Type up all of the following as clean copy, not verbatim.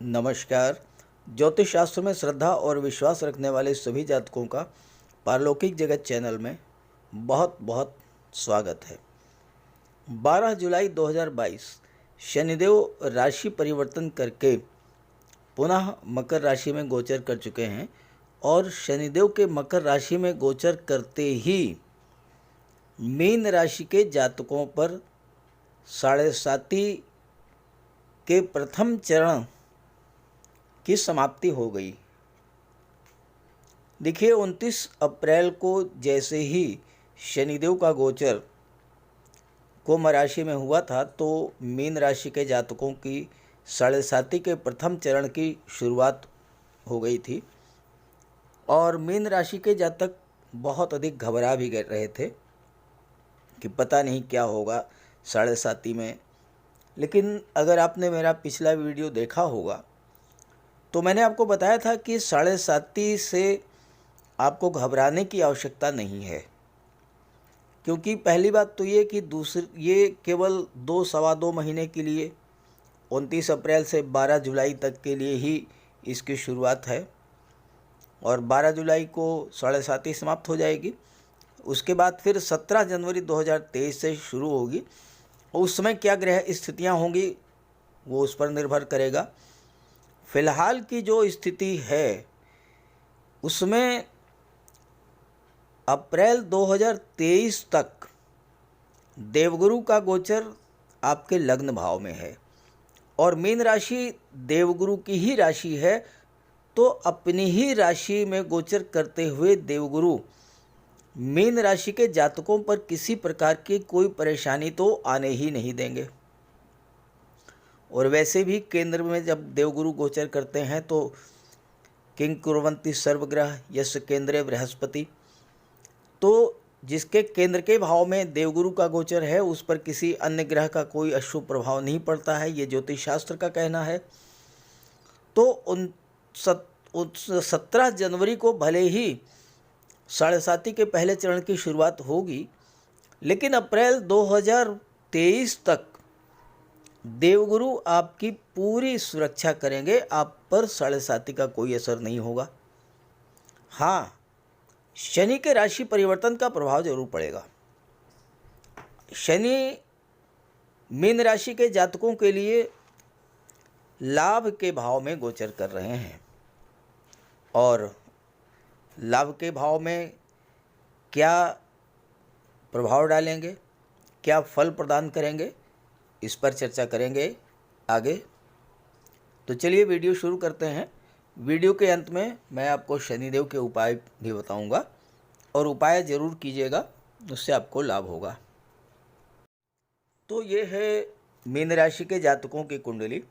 नमस्कार। ज्योतिष शास्त्र में श्रद्धा और विश्वास रखने वाले सभी जातकों का पारलौकिक जगत चैनल में बहुत बहुत स्वागत है। 12 जुलाई 2022 शनिदेव राशि परिवर्तन करके पुनः मकर राशि में गोचर कर चुके हैं और शनिदेव के मकर राशि में गोचर करते ही मीन राशि के जातकों पर साढ़े साती के प्रथम चरण की समाप्ति हो गई। देखिए 29 अप्रैल को जैसे ही शनिदेव का गोचर कुंभ राशि में हुआ था तो मीन राशि के जातकों की साढ़े साती के प्रथम चरण की शुरुआत हो गई थी और मीन राशि के जातक बहुत अधिक घबरा भी रहे थे कि पता नहीं क्या होगा साढ़े साती में। लेकिन अगर आपने मेरा पिछला वीडियो देखा होगा तो मैंने आपको बताया था कि साढ़े साती से आपको घबराने की आवश्यकता नहीं है, क्योंकि पहली बात तो ये केवल 2-2.25 महीने के लिए 29 अप्रैल से 12 जुलाई तक के लिए ही इसकी शुरुआत है और 12 जुलाई को साढ़े साती समाप्त हो जाएगी। उसके बाद फिर 17 जनवरी 2023 से शुरू होगी और उस समय क्या ग्रह स्थितियाँ होंगी वो उस पर निर्भर करेगा। फिलहाल की जो स्थिति है उसमें अप्रैल 2023 तक देवगुरु का गोचर आपके लग्न भाव में है और मीन राशि देवगुरु की ही राशि है, तो अपनी ही राशि में गोचर करते हुए देवगुरु मीन राशि के जातकों पर किसी प्रकार की कोई परेशानी तो आने ही नहीं देंगे। और वैसे भी केंद्र में जब देवगुरु गोचर करते हैं तो किंग कुर्वन्ति सर्वग्रह यश केंद्रे बृहस्पति, तो जिसके केंद्र के भाव में देवगुरु का गोचर है उस पर किसी अन्य ग्रह का कोई अशुभ प्रभाव नहीं पड़ता है, ये ज्योतिष शास्त्र का कहना है। तो 17 जनवरी को भले ही साढ़े साती के पहले चरण की शुरुआत होगी, लेकिन अप्रैल 2023 तक देवगुरु आपकी पूरी सुरक्षा करेंगे, आप पर साढ़े साती का कोई असर नहीं होगा। हाँ, शनि के राशि परिवर्तन का प्रभाव जरूर पड़ेगा। शनि मीन राशि के जातकों के लिए लाभ के भाव में गोचर कर रहे हैं और लाभ के भाव में क्या प्रभाव डालेंगे, क्या फल प्रदान करेंगे, इस पर चर्चा करेंगे आगे। तो चलिए वीडियो शुरू करते हैं। वीडियो के अंत में मैं आपको शनिदेव के उपाय भी बताऊंगा और उपाय ज़रूर कीजिएगा, उससे आपको लाभ होगा। तो ये है मीन राशि के जातकों की कुंडली।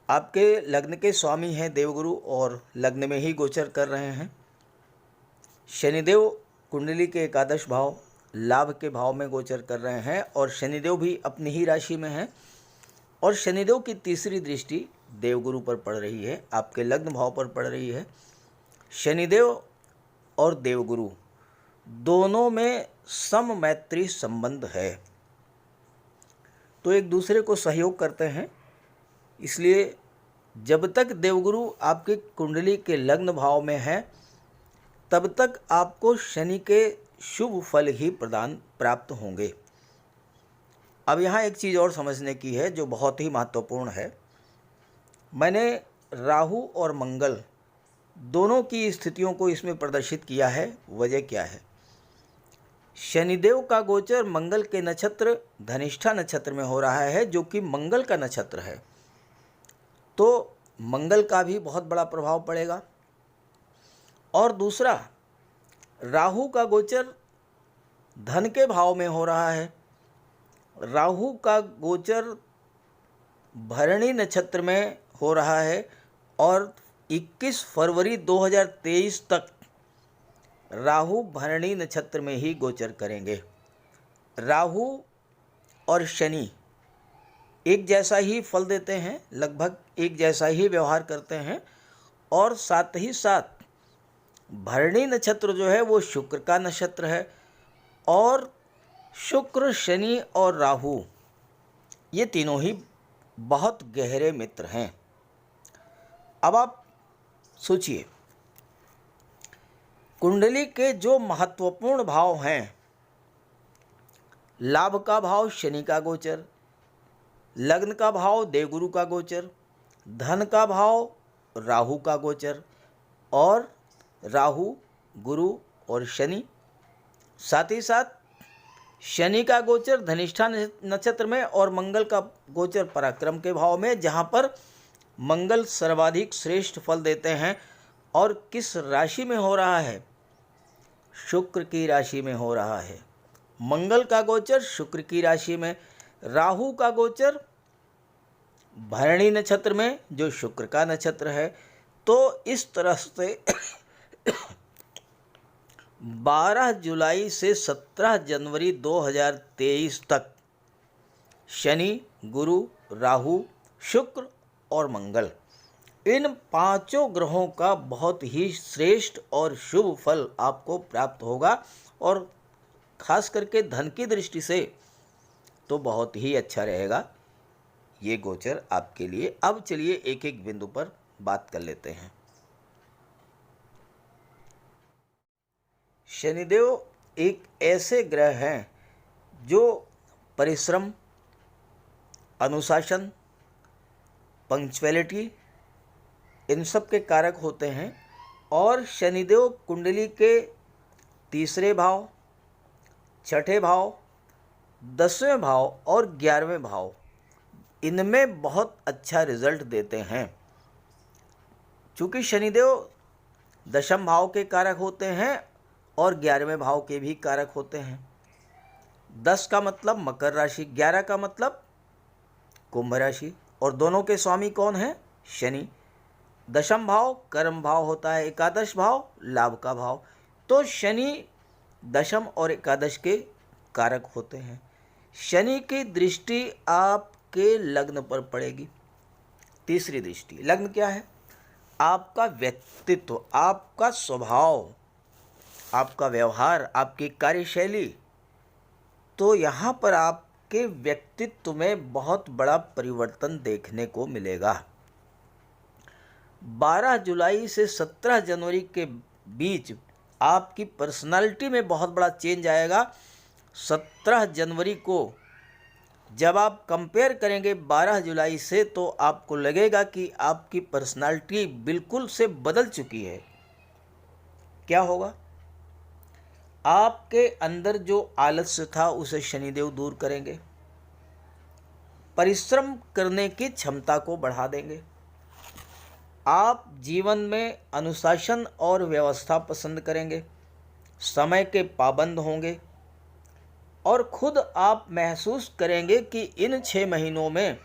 आपके लग्न के स्वामी हैं देवगुरु और लग्न में ही गोचर कर रहे हैं। शनिदेव कुंडली के एकादश भाव लाभ के भाव में गोचर कर रहे हैं और शनिदेव भी अपनी ही राशि में हैं और शनिदेव की तीसरी दृष्टि देवगुरु पर पड़ रही है, आपके लग्न भाव पर पड़ रही है। शनिदेव और देवगुरु दोनों में सम मैत्री संबंध है, तो एक दूसरे को सहयोग करते हैं। इसलिए जब तक देवगुरु आपकी कुंडली के लग्न भाव में है तब तक आपको शनि के शुभ फल ही प्राप्त होंगे। अब यहाँ एक चीज़ और समझने की है जो बहुत ही महत्वपूर्ण है। मैंने राहु और मंगल दोनों की स्थितियों को इसमें प्रदर्शित किया है। वजह क्या है? शनिदेव का गोचर मंगल के नक्षत्र धनिष्ठा नक्षत्र में हो रहा है, जो कि मंगल का नक्षत्र है, तो मंगल का भी बहुत बड़ा प्रभाव पड़ेगा। और दूसरा, राहु का गोचर धन के भाव में हो रहा है। राहु का गोचर भरणी नक्षत्र में हो रहा है और 21 फरवरी 2023 तक राहु भरणी नक्षत्र में ही गोचर करेंगे। राहु और शनि एक जैसा ही फल देते हैं, लगभग एक जैसा ही व्यवहार करते हैं और साथ ही साथ भरणी नक्षत्र जो है वो शुक्र का नक्षत्र है और शुक्र, शनि और राहु ये तीनों ही बहुत गहरे मित्र हैं। अब आप सोचिए, कुंडली के जो महत्वपूर्ण भाव हैं, लाभ का भाव शनि का गोचर, लग्न का भाव देवगुरु का गोचर, धन का भाव राहु का गोचर, और राहु, गुरु और शनि, साथ ही साथ शनि का गोचर धनिष्ठा नक्षत्र में और मंगल का गोचर पराक्रम के भाव में, जहाँ पर मंगल सर्वाधिक श्रेष्ठ फल देते हैं। और किस राशि में हो रहा है? शुक्र की राशि में हो रहा है। मंगल का गोचर शुक्र की राशि में, राहु का गोचर भरणी नक्षत्र में जो शुक्र का नक्षत्र है। तो इस तरह से 12 जुलाई से 17 जनवरी 2023 तक शनि, गुरु, राहु, शुक्र और मंगल, इन पांचों ग्रहों का बहुत ही श्रेष्ठ और शुभ फल आपको प्राप्त होगा, और खास करके धन की दृष्टि से तो बहुत ही अच्छा रहेगा ये गोचर आपके लिए। अब चलिए एक एक बिंदु पर बात कर लेते हैं। शनिदेव एक ऐसे ग्रह हैं जो परिश्रम, अनुशासन, पंक्चुअलिटी, इन सब के कारक होते हैं। और शनिदेव कुंडली के तीसरे भाव, छठे भाव, 10वें भाव और 11वें भाव, इनमें बहुत अच्छा रिजल्ट देते हैं। चूँकि शनिदेव दशम भाव के कारक होते हैं और 11वें भाव के भी कारक होते हैं। 10 का मतलब मकर राशि, 11 का मतलब कुंभ राशि, और दोनों के स्वामी कौन हैं? शनि। दशम भाव कर्म भाव होता है, एकादश भाव लाभ का भाव। तो शनि दशम और एकादश के कारक होते हैं। शनि की दृष्टि आपके लग्न पर पड़ेगी। तीसरी दृष्टि, लग्न क्या है? आपका व्यक्तित्व, आपका स्वभाव, आपका व्यवहार, आपकी कार्यशैली। तो यहाँ पर आपके व्यक्तित्व में बहुत बड़ा परिवर्तन देखने को मिलेगा। 12 जुलाई से 17 जनवरी के बीच आपकी पर्सनालिटी में बहुत बड़ा चेंज आएगा। 17 जनवरी को जब आप कंपेयर करेंगे 12 जुलाई से, तो आपको लगेगा कि आपकी पर्सनालिटी बिल्कुल से बदल चुकी है। क्या होगा? आपके अंदर जो आलस्य था उसे शनिदेव दूर करेंगे, परिश्रम करने की क्षमता को बढ़ा देंगे। आप जीवन में अनुशासन और व्यवस्था पसंद करेंगे, समय के पाबंद होंगे, और खुद आप महसूस करेंगे कि इन 6 महीनों में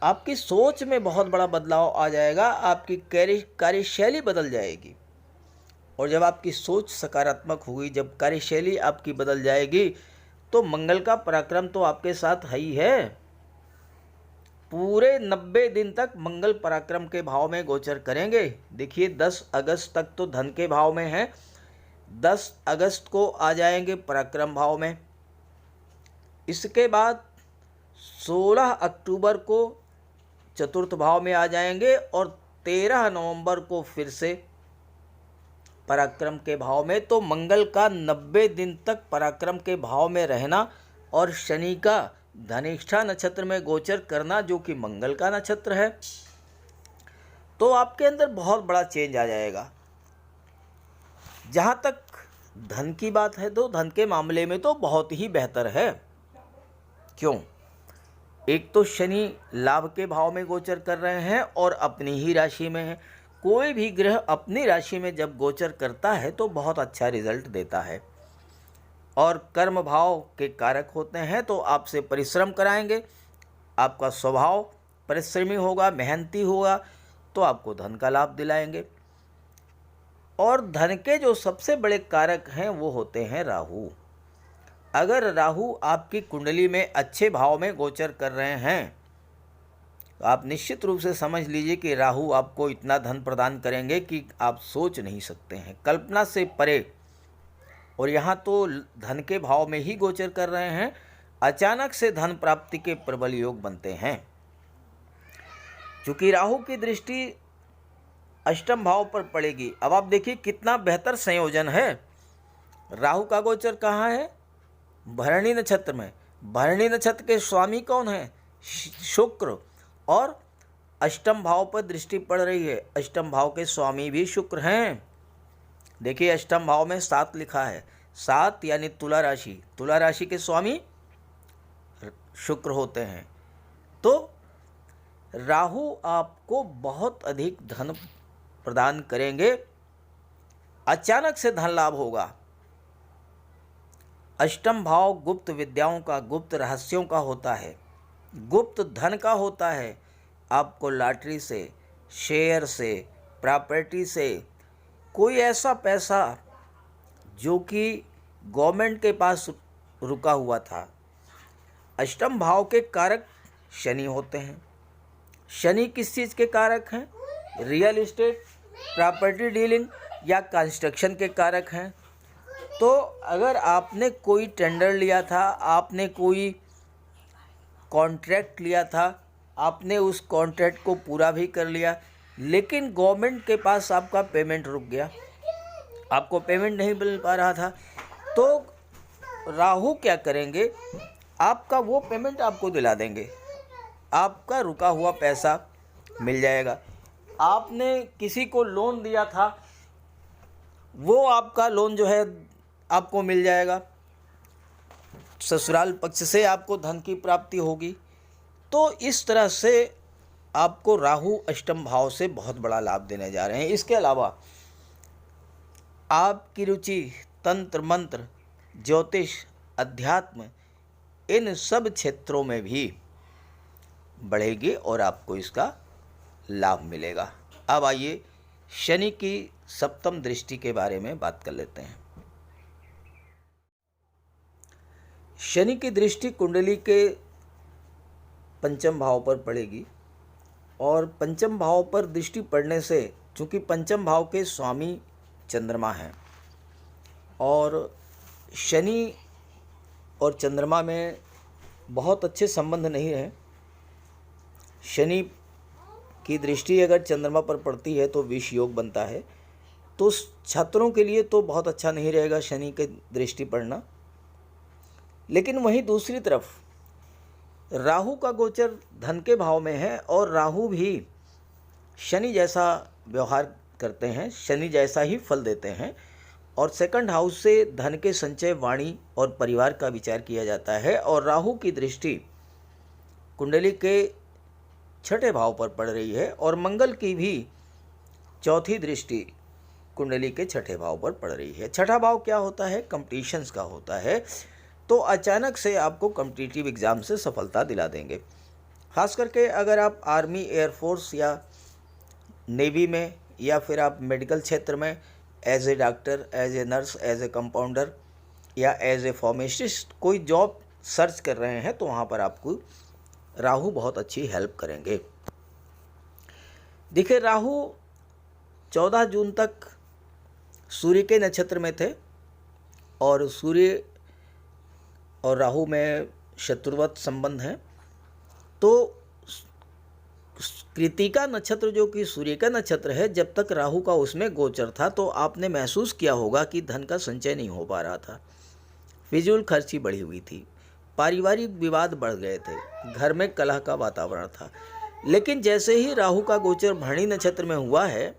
आपकी सोच में बहुत बड़ा बदलाव आ जाएगा, आपकी कार्यशैली बदल जाएगी। और जब आपकी सोच सकारात्मक होगी, जब कार्यशैली आपकी बदल जाएगी, तो मंगल का पराक्रम तो आपके साथ है ही है। पूरे 90 दिन तक मंगल पराक्रम के भाव में गोचर करेंगे। देखिए 10 अगस्त तक तो धन के भाव में है, 10 अगस्त को आ जाएंगे पराक्रम भाव में। इसके बाद 16 अक्टूबर को चतुर्थ भाव में आ जाएंगे, और 13 नवंबर को फिर से पराक्रम के भाव में। तो मंगल का 90 दिन तक पराक्रम के भाव में रहना, और शनि का धनिष्ठा नक्षत्र में गोचर करना, जो कि मंगल का नक्षत्र है, तो आपके अंदर बहुत बड़ा चेंज आ जाएगा। जहाँ तक धन की बात है, तो धन के मामले में तो बहुत ही बेहतर है। क्यों? एक तो शनि लाभ के भाव में गोचर कर रहे हैं और अपनी ही राशि में है। कोई भी ग्रह अपनी राशि में जब गोचर करता है तो बहुत अच्छा रिजल्ट देता है। और कर्म भाव के कारक होते हैं, तो आपसे परिश्रम कराएंगे। आपका स्वभाव परिश्रमी होगा, मेहनती होगा, तो आपको धन का लाभ दिलाएंगे। और धन के जो सबसे बड़े कारक हैं वो होते हैं राहु। अगर राहु आपकी कुंडली में अच्छे भाव में गोचर कर रहे हैं, तो आप निश्चित रूप से समझ लीजिए कि राहु आपको इतना धन प्रदान करेंगे कि आप सोच नहीं सकते हैं, कल्पना से परे। और यहाँ तो धन के भाव में ही गोचर कर रहे हैं, अचानक से धन प्राप्ति के प्रबल योग बनते हैं। चूँकि राहु की दृष्टि अष्टम भाव पर पड़ेगी। अब आप देखिए कितना बेहतर संयोजन है। राहु का गोचर कहाँ है? भरणी नक्षत्र में। भरणी नक्षत्र के स्वामी कौन है? शुक्र। और अष्टम भाव पर दृष्टि पड़ रही है। अष्टम भाव के स्वामी भी शुक्र हैं। देखिए अष्टम भाव में 7 लिखा है। 7 यानी तुला राशि। तुला राशि के स्वामी शुक्र होते हैं। तो राहु आपको बहुत अधिक धन प्रदान करेंगे। अचानक से धन लाभ होगा। अष्टम भाव गुप्त विद्याओं का, गुप्त रहस्यों का होता है, गुप्त धन का होता है। आपको लॉटरी से, शेयर से, प्रॉपर्टी से कोई ऐसा पैसा जो कि गवर्नमेंट के पास रुका हुआ था। अष्टम भाव के कारक शनि होते हैं। शनि किस चीज़ के कारक हैं? रियल एस्टेट, प्रॉपर्टी डीलिंग या कंस्ट्रक्शन के कारक हैं। तो अगर आपने कोई टेंडर लिया था, आपने कोई कॉन्ट्रैक्ट लिया था, आपने उस कॉन्ट्रैक्ट को पूरा भी कर लिया, लेकिन गवर्नमेंट के पास आपका पेमेंट रुक गया, आपको पेमेंट नहीं मिल पा रहा था, तो राहु क्या करेंगे? आपका वो पेमेंट आपको दिला देंगे। आपका रुका हुआ पैसा मिल जाएगा। आपने किसी को लोन दिया था, वो आपका लोन जो है आपको मिल जाएगा। ससुराल पक्ष से आपको धन की प्राप्ति होगी। तो इस तरह से आपको राहु अष्टम भाव से बहुत बड़ा लाभ देने जा रहे हैं। इसके अलावा आपकी रुचि तंत्र मंत्र, ज्योतिष, अध्यात्म, इन सब क्षेत्रों में भी बढ़ेगी और आपको इसका लाभ मिलेगा। अब आइए शनि की सप्तम दृष्टि के बारे में बात कर लेते हैं। शनि की दृष्टि कुंडली के पंचम भाव पर पड़ेगी और पंचम भाव पर दृष्टि पड़ने से, चूँकि पंचम भाव के स्वामी चंद्रमा हैं और शनि और चंद्रमा में बहुत अच्छे संबंध नहीं है। शनि की दृष्टि अगर चंद्रमा पर पड़ती है तो विष योग बनता है। तो छात्रों के लिए तो बहुत अच्छा नहीं रहेगा शनि की दृष्टि पड़ना। लेकिन वहीं दूसरी तरफ राहु का गोचर धन के भाव में है और राहु भी शनि जैसा व्यवहार करते हैं, शनि जैसा ही फल देते हैं। और सेकंड हाउस से धन के संचय, वाणी और परिवार का विचार किया जाता है। और राहु की दृष्टि कुंडली के छठे भाव पर पड़ रही है और मंगल की भी चौथी दृष्टि कुंडली के छठे भाव पर पड़ रही है। छठा भाव क्या होता है? कंपटीशंस का होता है। तो अचानक से आपको कॉम्पिटिटिव एग्ज़ाम से सफलता दिला देंगे। खास करके अगर आप आर्मी, एयरफोर्स या नेवी में या फिर आप मेडिकल क्षेत्र में as a doctor, as a nurse, as a compounder या एज ए फार्मासिस्ट कोई जॉब सर्च कर रहे हैं तो वहाँ पर आपको राहु बहुत अच्छी हेल्प करेंगे। देखिए राहु 14 जून तक सूर्य के नक्षत्र में थे और सूर्य और राहु में शत्रुवत संबंध है। तो कृतिका नक्षत्र जो कि सूर्य का नक्षत्र है, जब तक राहु का उसमें गोचर था तो आपने महसूस किया होगा कि धन का संचय नहीं हो पा रहा था, फिजूल खर्ची बढ़ी हुई थी, पारिवारिक विवाद बढ़ गए थे, घर में कलह का वातावरण था। लेकिन जैसे ही राहु का गोचर भरणी नक्षत्र में हुआ है,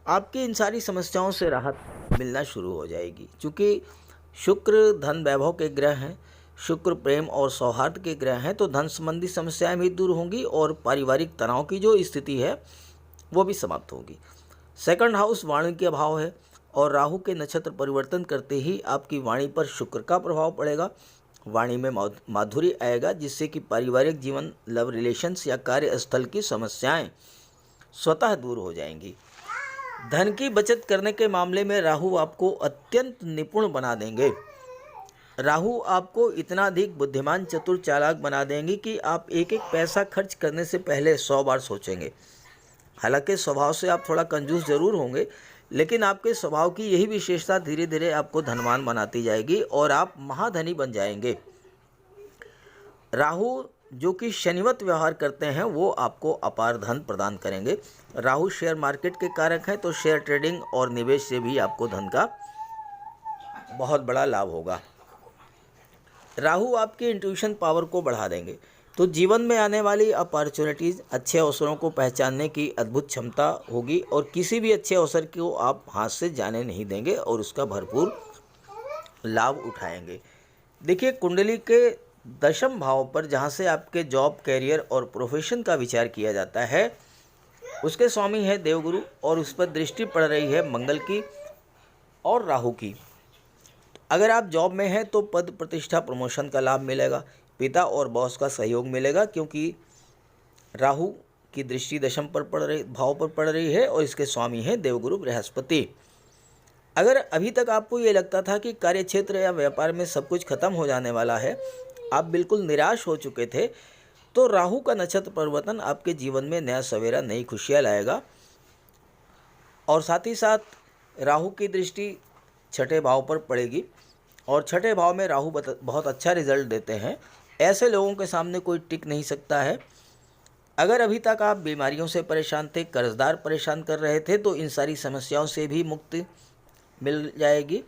आपकी इन सारी समस्याओं से राहत मिलना शुरू हो जाएगी। क्योंकि शुक्र धन वैभव के ग्रह हैं, शुक्र प्रेम और सौहार्द के ग्रह हैं, तो धन संबंधी समस्याएं भी दूर होंगी और पारिवारिक तनाव की जो स्थिति है वो भी समाप्त होगी। सेकंड हाउस वाणी के भाव है और राहु के नक्षत्र परिवर्तन करते ही आपकी वाणी पर शुक्र का प्रभाव पड़ेगा। वाणी में माधुर्य आएगा जिससे कि पारिवारिक जीवन, लव रिलेशंस या कार्यस्थल की समस्याएं स्वतः दूर हो जाएंगी। धन की बचत करने के मामले में राहु आपको अत्यंत निपुण बना देंगे। राहु आपको इतना अधिक बुद्धिमान, चतुर, चालाक बना देंगे कि आप एक एक पैसा खर्च करने से पहले 100 बार सोचेंगे। हालांकि स्वभाव से आप थोड़ा कंजूस जरूर होंगे, लेकिन आपके स्वभाव की यही विशेषता धीरे धीरे आपको धनवान बनाती जाएगी और आप महाधनी बन जाएंगे। राहु जो कि शनिवत व्यवहार करते हैं वो आपको अपार धन प्रदान करेंगे। राहु शेयर मार्केट के कारक हैं, तो शेयर ट्रेडिंग और निवेश से भी आपको धन का बहुत बड़ा लाभ होगा। राहु आपके इंट्यूशन पावर को बढ़ा देंगे, तो जीवन में आने वाली अपॉर्चुनिटीज़, अच्छे अवसरों को पहचानने की अद्भुत क्षमता होगी और किसी भी अच्छे अवसर को आप हाथ से जाने नहीं देंगे और उसका भरपूर लाभ उठाएंगे। देखिए, कुंडली के दशम भाव पर जहाँ से आपके जॉब, कैरियर और प्रोफेशन का विचार किया जाता है, उसके स्वामी है देवगुरु और उस पर दृष्टि पड़ रही है मंगल की और राहु की। अगर आप जॉब में हैं तो पद, प्रतिष्ठा, प्रमोशन का लाभ मिलेगा। पिता और बॉस का सहयोग मिलेगा क्योंकि राहु की दृष्टि दशम पर पड़ रही भाव पर पड़ रही है और इसके स्वामी हैं देवगुरु बृहस्पति। अगर अभी तक आपको ये लगता था कि कार्यक्षेत्र या व्यापार में सब कुछ खत्म हो जाने वाला है, आप बिल्कुल निराश हो चुके थे, तो राहु का नक्षत्र परिवर्तन आपके जीवन में नया सवेरा, नई खुशियाँ लाएगा। और साथ ही साथ राहु की दृष्टि छठे भाव पर पड़ेगी और छठे भाव में राहु बहुत अच्छा रिजल्ट देते हैं। ऐसे लोगों के सामने कोई टिक नहीं सकता है। अगर अभी तक आप बीमारियों से परेशान थे, कर्जदार परेशान कर रहे थे, तो इन सारी समस्याओं से भी मुक्ति मिल जाएगी।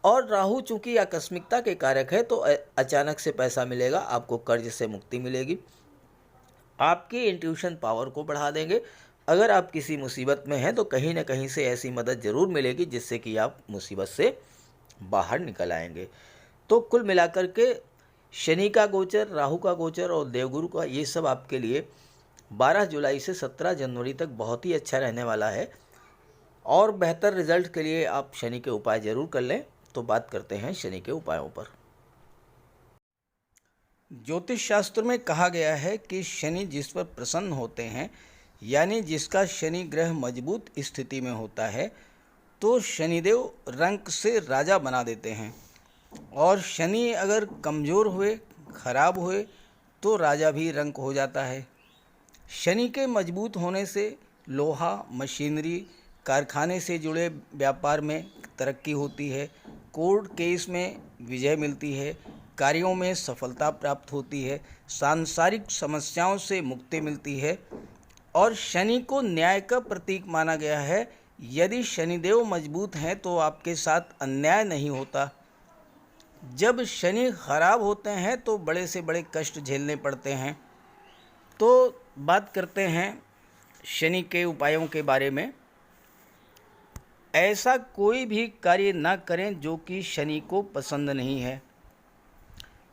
और राहु चूंकि आकस्मिकता के कारक है, तो अचानक से पैसा मिलेगा, आपको कर्ज से मुक्ति मिलेगी, आपकी इंट्यूशन पावर को बढ़ा देंगे। अगर आप किसी मुसीबत में हैं तो कहीं ना कहीं से ऐसी मदद ज़रूर मिलेगी जिससे कि आप मुसीबत से बाहर निकल आएंगे। तो कुल मिलाकर के शनि का गोचर, राहु का गोचर और देवगुरु का, ये सब आपके लिए 12 जुलाई से 17 जनवरी तक बहुत ही अच्छा रहने वाला है। और बेहतर रिजल्ट के लिए आप शनि के उपाय ज़रूर कर लें। तो बात करते हैं शनि के उपायों पर। ज्योतिष शास्त्र में कहा गया है कि शनि जिस पर प्रसन्न होते हैं, यानी जिसका शनि ग्रह मजबूत स्थिति में होता है, तो शनिदेव रंक से राजा बना देते हैं। और शनि अगर कमज़ोर हुए, खराब हुए, तो राजा भी रंक हो जाता है। शनि के मजबूत होने से लोहा, मशीनरी, कारखाने से जुड़े व्यापार में तरक्की होती है, कोर्ट केस में विजय मिलती है, कार्यों में सफलता प्राप्त होती है, सांसारिक समस्याओं से मुक्ति मिलती है। और शनि को न्याय का प्रतीक माना गया है। यदि शनिदेव मजबूत हैं तो आपके साथ अन्याय नहीं होता। जब शनि खराब होते हैं तो बड़े से बड़े कष्ट झेलने पड़ते हैं। तो बात करते हैं शनि के उपायों के बारे में। ऐसा कोई भी कार्य ना करें जो कि शनि को पसंद नहीं है।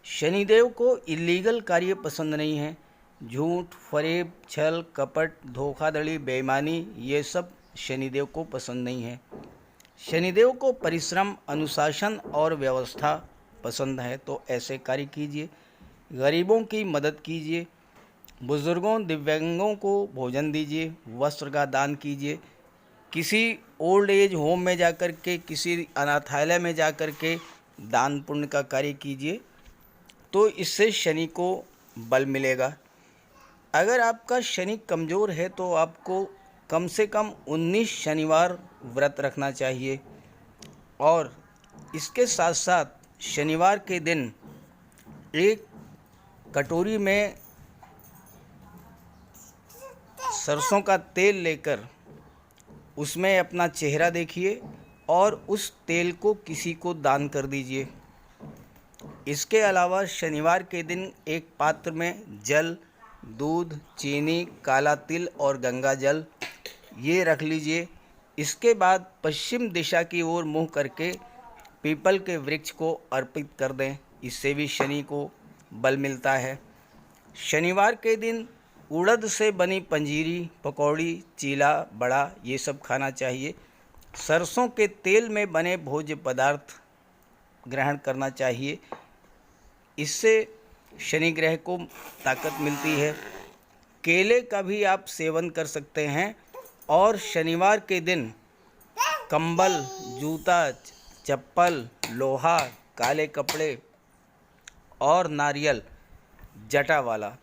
शनिदेव को इलीगल कार्य पसंद नहीं है। झूठ, फरेब, छल, कपट, धोखाधड़ी, बेईमानी, ये सब शनिदेव को पसंद नहीं है। शनिदेव को परिश्रम, अनुशासन और व्यवस्था पसंद है, तो ऐसे कार्य कीजिए। गरीबों की मदद कीजिए, बुजुर्गों, दिव्यांगों को भोजन दीजिए, वस्त्र का दान कीजिए, किसी ओल्ड एज होम में जाकर के, किसी अनाथालय में जाकर के दान पुण्य का कार्य कीजिए, तो इससे शनि को बल मिलेगा। अगर आपका शनि कमज़ोर है तो आपको कम से कम 19 शनिवार व्रत रखना चाहिए। और इसके साथ साथ शनिवार के दिन एक कटोरी में सरसों का तेल लेकर उसमें अपना चेहरा देखिए और उस तेल को किसी को दान कर दीजिए। इसके अलावा शनिवार के दिन एक पात्र में जल, दूध, चीनी, काला तिल और गंगा जल ये रख लीजिए। इसके बाद पश्चिम दिशा की ओर मुँह करके पीपल के वृक्ष को अर्पित कर दें। इससे भी शनि को बल मिलता है। शनिवार के दिन उड़द से बनी पंजीरी, पकौड़ी, चीला, बड़ा ये सब खाना चाहिए। सरसों के तेल में बने भोज्य पदार्थ ग्रहण करना चाहिए। इससे शनि ग्रह को ताकत मिलती है। केले का भी आप सेवन कर सकते हैं। और शनिवार के दिन कंबल, जूता, चप्पल, लोहा, काले कपड़े और नारियल जटा वाला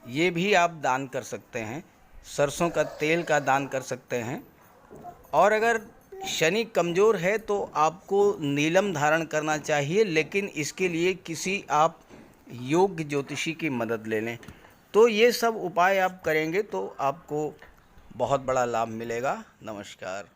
ये भी आप दान कर सकते हैं। सरसों का तेल का दान कर सकते हैं। और अगर शनि कमज़ोर है तो आपको नीलम धारण करना चाहिए, लेकिन इसके लिए किसी आप योग्य ज्योतिषी की मदद ले लें। तो ये सब उपाय आप करेंगे तो आपको बहुत बड़ा लाभ मिलेगा। नमस्कार।